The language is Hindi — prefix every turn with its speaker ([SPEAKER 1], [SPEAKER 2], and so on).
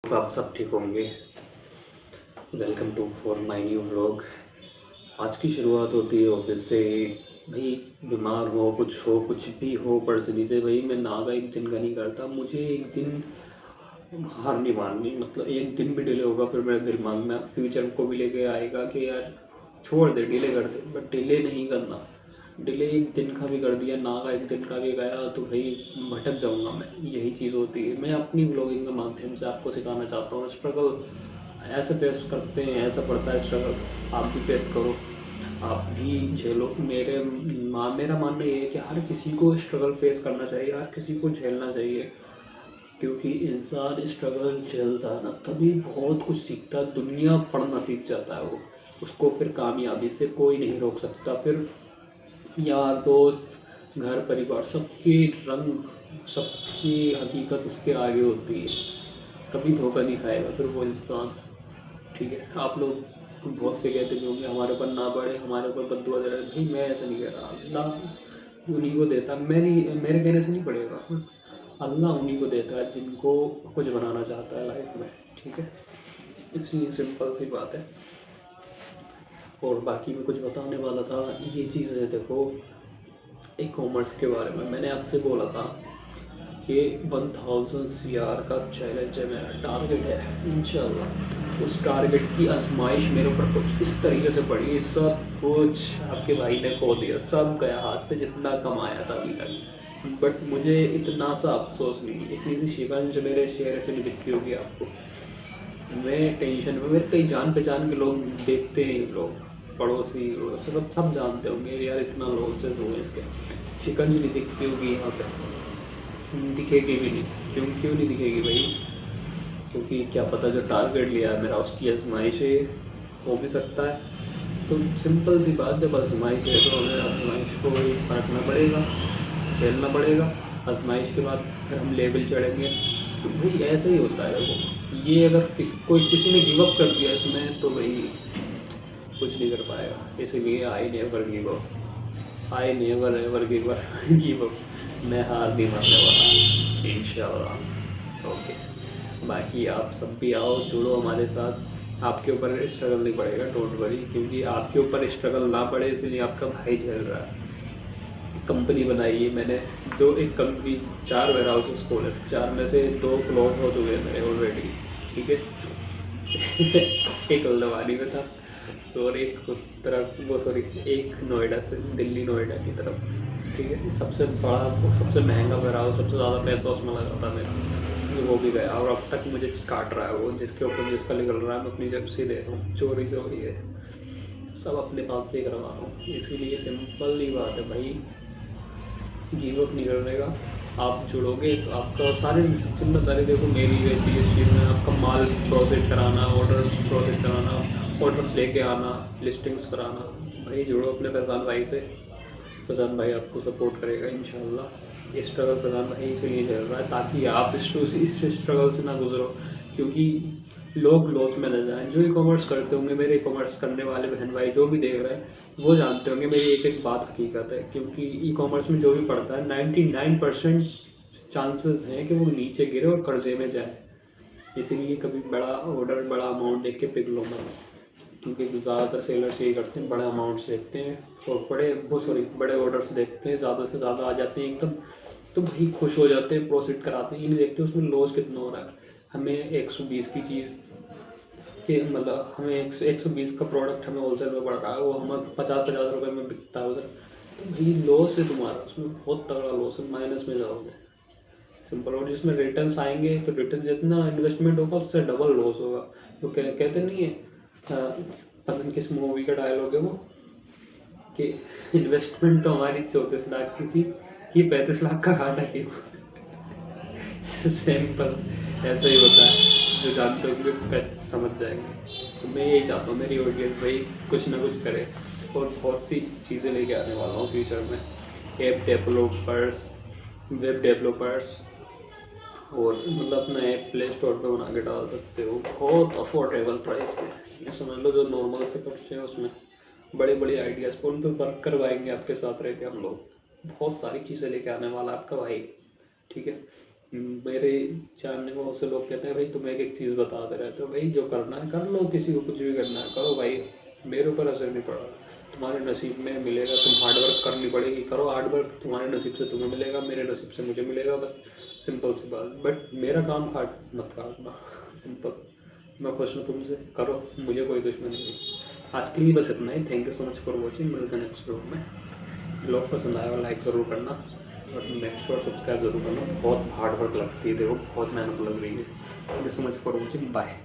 [SPEAKER 1] तो आप सब ठीक होंगे। Welcome to for my new vlog. आज की शुरुआत होती है ऑफिस से। भाई बीमार हो, कुछ हो, कुछ भी हो, पर से नीचे भाई मैं नागा एक दिन का नहीं करता। मुझे एक दिन हार नहीं माननी। मतलब एक दिन भी डिले होगा फिर मेरे दिमाग में फ्यूचर को भी लेके आएगा कि यार छोड़ दे, डिले कर दे, बट डिले नहीं करना। डिले एक दिन का भी कर दिया, नागा एक दिन का भी गया तो भाई भटक जाऊंगा मैं। यही चीज़ होती है। मैं अपनी व्लॉगिंग के माध्यम से आपको सिखाना चाहता हूँ स्ट्रगल ऐसे फेस करते हैं, ऐसा पड़ता है स्ट्रगल। आप भी फेस करो, आप भी झेलो। मेरा मानना ये है कि हर किसी को स्ट्रगल फेस करना चाहिए, हर किसी को झेलना चाहिए। क्योंकि इंसान स्ट्रगल झेलता है ना, तभी बहुत कुछ सीखता है। दुनिया पढ़ना सीख जाता है वो। उसको फिर कामयाबी से कोई नहीं रोक सकता। फिर यार दोस्त, घर परिवार, सबके रंग, सबकी हकीकत उसके आगे होती है। कभी धोखा नहीं खाएगा फिर वो इंसान। ठीक है, आप लोग बहुत से कहते भी होंगे हमारे ऊपर ना बढ़े, हमारे ऊपर बद्दुआ दे रहे। भाई मैं ऐसा नहीं कह रहा। अल्लाह उन्हीं को देता, मैं नहीं, मेरे कहने से नहीं पड़ेगा। अल्लाह उन्हीं को देता है जिनको कुछ बनाना चाहता है लाइफ में। ठीक है, इसलिए सिंपल सी बात है। और बाकी मैं कुछ बताने वाला था, ये चीज़ है देखो, ई कॉमर्स के बारे में मैंने आपसे बोला था कि 1000 CR का चैलेंज है, मेरा टारगेट है इंशाल्लाह। उस टारगेट की आजमाइश मेरे ऊपर कुछ इस तरीके से पड़ी, सब कुछ आपके भाई ने खो दिया, सब गया हाथ से जितना कमाया था अभी तक। बट मुझे इतना सा अफसोस नहीं, इतनी सी शिकंज मेरे शेयर पे नहीं दिखती होगी आपको। मैं टेंशन में, मेरे कई जान पहचान के लोग देखते हैं, लोग पड़ोसी सब जानते होंगे यार इतना लॉसेस हुए इसके। शिकंज नहीं दिखती होगी यहाँ पे, दिखेगी भी नहीं। क्यों नहीं दिखेगी भाई? क्योंकि क्या पता जो टारगेट लिया है मेरा उसकी आजमाइश है, हो भी सकता है। तो सिंपल सी बात, जब आजमाइश है तो हमें आजमाइश को ही परखना पड़ेगा, झेलना पड़ेगा। आजमाइश के बाद फिर हम लेवल चढ़ेंगे। तो भाई ऐसा ही होता है देखो। ये अगर कोई किसी ने गिव अप कर दिया इसमें तो भाई कुछ नहीं कर पाएगा। इसीलिए I never give up, I never ever give up. मैं हार नहीं मानने वाला इंशाल्लाह। ओके, बाकी आप सब भी आओ, जुड़ो हमारे साथ। आपके ऊपर स्ट्रगल नहीं पड़ेगा, डोंट वरी। क्योंकि आपके ऊपर स्ट्रगल ना पड़े इसलिए आपका भाई झेल रहा है। कंपनी बनाई है मैंने, जो एक कंपनी 4 वेयर हाउसेस खोले, 4 में से 2 क्लोज हो चुके हैं मेरे ऑलरेडी। ठीक है एक हल्द्वानी में था और एक तरफ वो सॉरी एक नोएडा से, दिल्ली नोएडा की तरफ। ठीक है, सबसे बड़ा, सबसे महंगा वेयर हाउस, सबसे ज़्यादा पैसा उसमें लगा था मेरा, वो भी गया। और अब तक मुझे काट रहा है वो, जिसके ऊपर जिसका निकल रहा है मैं अपनी जेब से दे रहा हूँ। चोरी है, सब अपने पास से करवा रहा हूँ। इसीलिए सिंपल ही बात है भाई, गिव अप नहीं करने का। आप जुड़ोगे तो आपका सारी जिम्मेदारी देखो मेरी रहती है इस चीज़ में। आपका माल प्रोसेस कराना, ऑर्डर्स प्रोसेस कराना, ऑर्डर्स लेके आना, लिस्टिंग्स कराना। भाई जुड़ो अपने फैज़ान भाई से, फैज़ान भाई आपको सपोर्ट करेगा इंशाल्लाह। ये स्ट्रगल फैज़ान भाई इसीलिए चल रहा है ताकि आप इस स्ट्रगल से ना गुजरो। क्योंकि लोग लॉस में न जाएं। जो ई कॉमर्स करते होंगे, मेरे ई कॉमर्स करने वाले बहन भाई जो भी देख रहे हैं वो जानते होंगे मेरी एक एक बात हकीकत है। क्योंकि ई कॉमर्स में जो भी पढ़ता है 99% चांसेस हैं कि वो नीचे गिरे और कर्जे में जाए। इसीलिए कभी बड़ा ऑर्डर, बड़ा अमाउंट देख के पिघलो मत। क्योंकि जो ज़्यादातर सेलर्स यही करते हैं, बड़े अमाउंट्स देखते हैं और बड़े ऑर्डर्स देखते हैं, ज़्यादा से ज़्यादा आ जाते हैं एकदम। तो भाई खुश हो जाते हैं, प्रोसीड कराते हैं, ये नहीं देखते उसमें लॉस कितना हो रहा है। हमें 120 की चीज़ कि मतलब हमें 120 का प्रोडक्ट हमें होलसेल में पड़ रहा है, वो हमें 50-50 रुपये में बिकता है उधर। तो भाई लॉस है तुम्हारा, उसमें बहुत तगड़ा लॉस है, माइनस में जाओगे सिंपल। और जिसमें रिटर्न्स आएंगे तो रिटर्न जितना इन्वेस्टमेंट होगा उससे डबल लॉस होगा। तो कहते नहीं है, पता नहीं किस मूवी का डायलॉग है वो, कि इन्वेस्टमेंट तो हमारी 34 लाख की थी, ये 35 लाख का घाटा क्यों? सिंपल ऐसा ही होता है। जो जानते होंगे पैसे समझ जाएंगे। तो मैं यही चाहता हूँ मेरी ऑडियंस भाई कुछ ना कुछ करे। और बहुत सी चीज़ें लेके आने वाला हूँ फ्यूचर में। ऐप डेवलपर्स, वेब डेवलपर्स, और मतलब अपना ऐप प्ले स्टोर पे बना के डाल सकते हो बहुत अफोर्डेबल प्राइस पे। ये समझ लो जो नॉर्मल से खर्चे हैं उसमें बड़े बड़े आइडियाज़ पर उन पर वर्क करवाएंगे आपके साथ रह के हम लोग। बहुत सारी चीज़ें लेके आने वाला आपका भाई। ठीक है, मेरे जानने में बहुत से लोग कहते हैं भाई तुम एक एक चीज़ बताते रहते हो, भाई जो करना है कर लो, किसी को कुछ भी करना है करो भाई, मेरे ऊपर असर नहीं पड़ा। तुम्हारे नसीब में मिलेगा, तुम हार्ड वर्क करनी पड़ेगी, करो हार्ड वर्क, तुम्हारे नसीब से तुम्हें मिलेगा, मेरे नसीब से मुझे मिलेगा, बस सिंपल सी बात। बट मेरा काम काट मत काटना सिंपल। मैं खुश हूँ तुमसे, करो, मुझे कोई दुश्मनी नहीं। आज के लिए बस इतना ही। Thank you so much for watching. मिलते हैं नेक्स्ट व्लॉग में। ब्लॉग पसंद आया लाइक ज़रूर करना और मेक श्योर सब्सक्राइब जरूर करना। बहुत हार्ड वर्क लगती है, देखो बहुत मेहनत लग रही है। Thank you so much for watching, bye.